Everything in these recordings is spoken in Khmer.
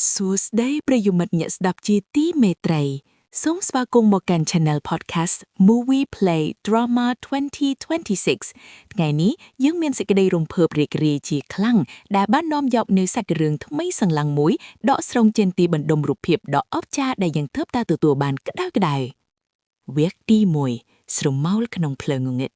សួស្តីប្រិយមិត្តអ្នកស្ដាប់ជាទីមេត្រីសូមស្វាគមន៍មកកាន់ Channel Podcast Movie Play Drama 2026ថ្ងៃនេះយើងមានសេចក្តីរំភើបរីករាយជាខ្លាំងដែលបាននាំយកនូវសាច់រឿងថ្មីសង្លាំងមួយដកស្រង់ចេញពីបណ្ដុំរូបភាពដ៏អស្ចារ្យដែលយើងទើបតែទទួលបានក្តៅៗវគ្គទី1ស្រមោលក្នុងភ្លើងងងឹត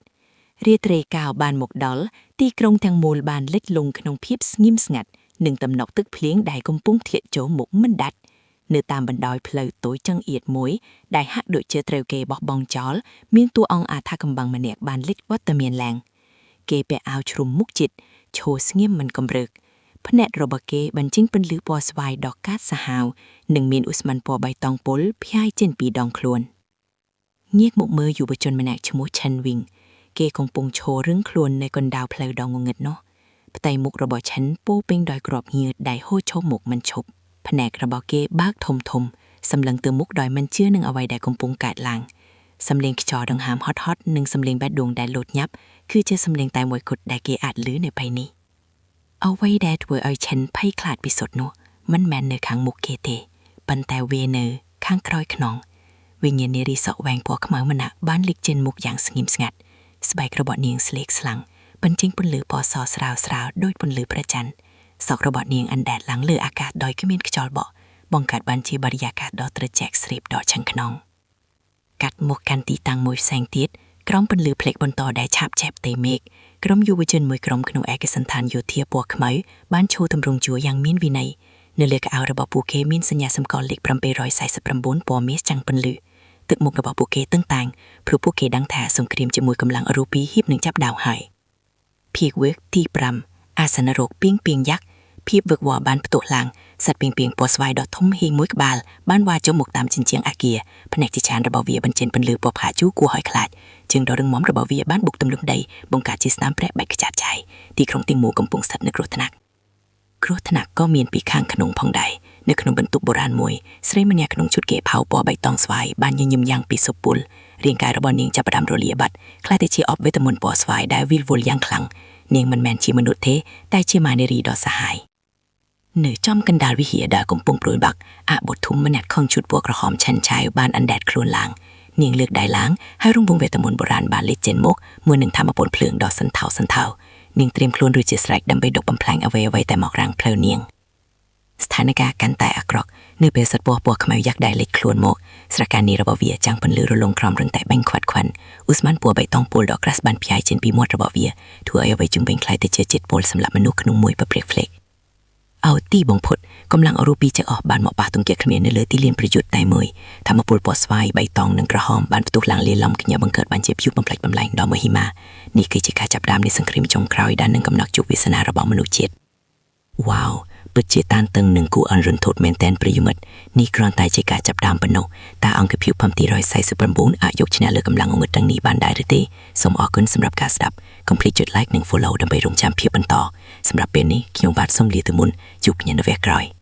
រាត្រីកាលបានមកដល់ទីក្រុងទាំងមូលបានលិចលង់ក្នុងភាពស្ងៀមស្ងាត់និងតំណក់ទឹកភ្លៀងដែលកំពុងធ្លាក់ចូលមុខមិនដាច់នៅតាមបណ្ដោយផ្លូវតូចចង្អៀតមួយដែលហាក់ដូចជាត្រូវគេបោះបង់ចោលមានតួអង្គអាថាកំបាំងម្នាក់បានលេចវត្តមានឡើងគេពាក់អាវជ្រុំមុខជិតឈរស្ងៀមមិនកំរើកភ្នែករបស់គេបញ្ចេញពន្លឺពណ៌ស្វាយដ៏កាចសាហាវនិងមានឧស្ម័នពណ៌បៃតងពុលភាយចេញពីដងខ្លួនងាកមកមើលយុវជនម្នាក់ឈ្មោះឆិនវិញគេកំពុងឈររឹងខ្លួននៅកណ្ដាលផ្លូវដ៏ងងឹតនោះផ្ទៃមុខរបស់ឆិនពោពេញដោយគ្រាប់ញើសដែលហូរចូលមុខមិនឈប់ភ្នែករបស់គេបើកធំសម្លឹងទៅមុខដោយមិនជឿនឹងអ្វីដែលកំពុងកើតឡើងសំឡេងខ្យល់ដង្ហើមហត់ៗនិងសំឡេងបេះដូងដែលលោតញាប់គឺជាសំឡេងតែមួយគត់ដែលគេអាចឮនៅពេលនេះអ្វីដែលធ្វើឲ្យឆិនភ័យខ្លាចពីសុទ្ធនោះមិនមែននៅខាងមុខគេទេប៉ុន្តែវានៅខាងក្រោយខ្នងវិញ្ញាណនារីសក់វែងពណ៌ខ្មៅម្នាក់បានលេចចេញមុខយ៉ាងស្ងៀមស្ងាត់ស្បែករបស់នាងស្លេកស្លាំងបញ្ចេញពន្លឺពណ៌សស្រាលៗដូចពន្លឺព្រះច័ន្ទសក់របស់នាងអណ្ដែតឡើងលើអាកាសដោយគ្មានខ្យល់បក់បង្កើតបានជាបរិយាកាសដ៏ត្រជាក់ស្រីបដ៏ឆឹងខ្នងកាត់មកកាន់ទីតាំងមួយផ្សេងទៀតក្រោមពន្លឺភ្លេចបន្តដែលឆាបឆេបទេមេឃក្រុមយុវជនមួយក្រុមក្នុងឯកសណ្ឋានយោធាពណ៌ខ្មៅបានឈរទម្រង់ជួរយ៉ាងមានវិន័យនៅលើកៅអៅរបស់ពួកគេមានសញ្ញាសម្គាល់លេខ749ពណ៌មាសចាំងពន្លឺទឹកមុខរបស់ពួកគេតឹងតែងព្រោះពួកគេដឹងថាសង្គ្រាមជាមួយកម្លាំងអឺរ៉ុបហ៊ាននឹងចាប់ដៅហើយភាគវគ្គទី5អាសនរោគពីងยักษ์ភាពវឹកវរបានផ្ទុះឡើងសត្វពីងពណ៌ស្វាយដ៏ធំហៀងមួយក្បាលបានវារចុះមកតាមជញ្ជាំងអាគារផ្នែកជាច្រើនរបស់វាបញ្ចេញពន្លឺពណ៌ផាជូរគួរឲ្យខ្លាចជើងដ៏រឹងមាំរបស់វាបានបុកទម្លុះដីបង្កើតជាស្នាមព្រះបែកខ្ចាត់ឆាយទីក្រុងទាំងមូលកំពុងស្ថិតនៅគ្រោះថ្នាក់ក៏មានពីខាងក្នុងផងដែរនៅក្នុងបន្ទប់បុរាណមួយស្រីម្នាក់ក្នុងឈុតកែផៅពណ៌បៃតងស្វាយបានញញឹមយ៉ាងពីសុពលរាងកាយរបស់នាងចាប់ផ្ដើមរលាយបាត់ខ្លាចតែជាអបវេទមន្តពណ៌ស្វាយដែលវិលវល់យ៉ាងខ្លាំងនាងមិនមែនជាមនុស្សទេតែជាម៉ានារីដ៏សាហាយនៅចំកណ្ដាលវិហារដែលកំពុងព្រួយបាក់អបុធមម្នាក់ខំជូតពណ៌ក្រហមឆិនឆាយបានអណ្ដែតខ្លួនឡើងនាងលើកដៃឡើងហើយរង្វង់វេទមន្តបុរាណបានលេចចេញមកមួយនឹងធម្មពលភ្លើងដ៏សន្ធោសនាងត្រៀមខ្លួនរួចជាស្រេចដើម្បីដុតបំផ្លាញអ្វីៗតែមករាំងផ្លូវនាងស្ថានភាពកាន់តែអាក្រក់នៅពេលសត្វពណ៌ខ្មៅยักษ์ដែលលេចខ្លួនមកស្រកានីរបស់វាចាំងពន្លឺរលងក្រំរឹងតែបាញ់ខ្វាត់ខ្វិនឧស្ម័នពណ៌បៃតងពុលដ៏ក្រាស់បានភាយចេញពីមាត់របស់វាធ្វើឲ្យអ្វីជំវិញខ្លាយទៅជាជាតិពុលសម្រាប់មនុស្សក្នុងមួយប្រព្រឹត្តផ្លេកអោទីបំផុតកម្លាំងអឺរ៉ុបចេះអស់បានមកប៉ះទង្គិចគ្នានៅលើទីលានប្រយុទ្ធតែមួយធម្មពលពណ៌ស្វាយបៃតងនិងក្រហមបានផ្ទុះឡើងលាយឡំគ្នាបង្កើតបានជាព្យុះបំផ្លិចបំផ្លាញដ៏មហិមានេះគឺជាការចាប់ផ្ដើមនៃសង្គ្រាមចុងក្រោយដែលនឹងកំណត់ជោគវាសនារបស់មនុស្សជាតិវ៉ាវពិតជាតានតឹងនិងគួរអន់រន្ធត់មែនទែនប្រិយមិត្តនេះគ្រាន់តែជាការចាប់ផ្ដើមប៉ុណ្ណោះតើអង្គភាពផំទី149អាចយកឈ្នះលើកម្លាំងងងឹតទាំងនេះបានដែរឬទេសូមអរគុណសម្រាប់ការស្ដាប់កុំភ្លេចចុច like និង follow ដើម្បីរងចាំភាពបន្តសម្រាប់ពេលនេះខ្ញុំបាទសូមលាទៅមុនជួបគ្នានៅវគ្គក្រោយ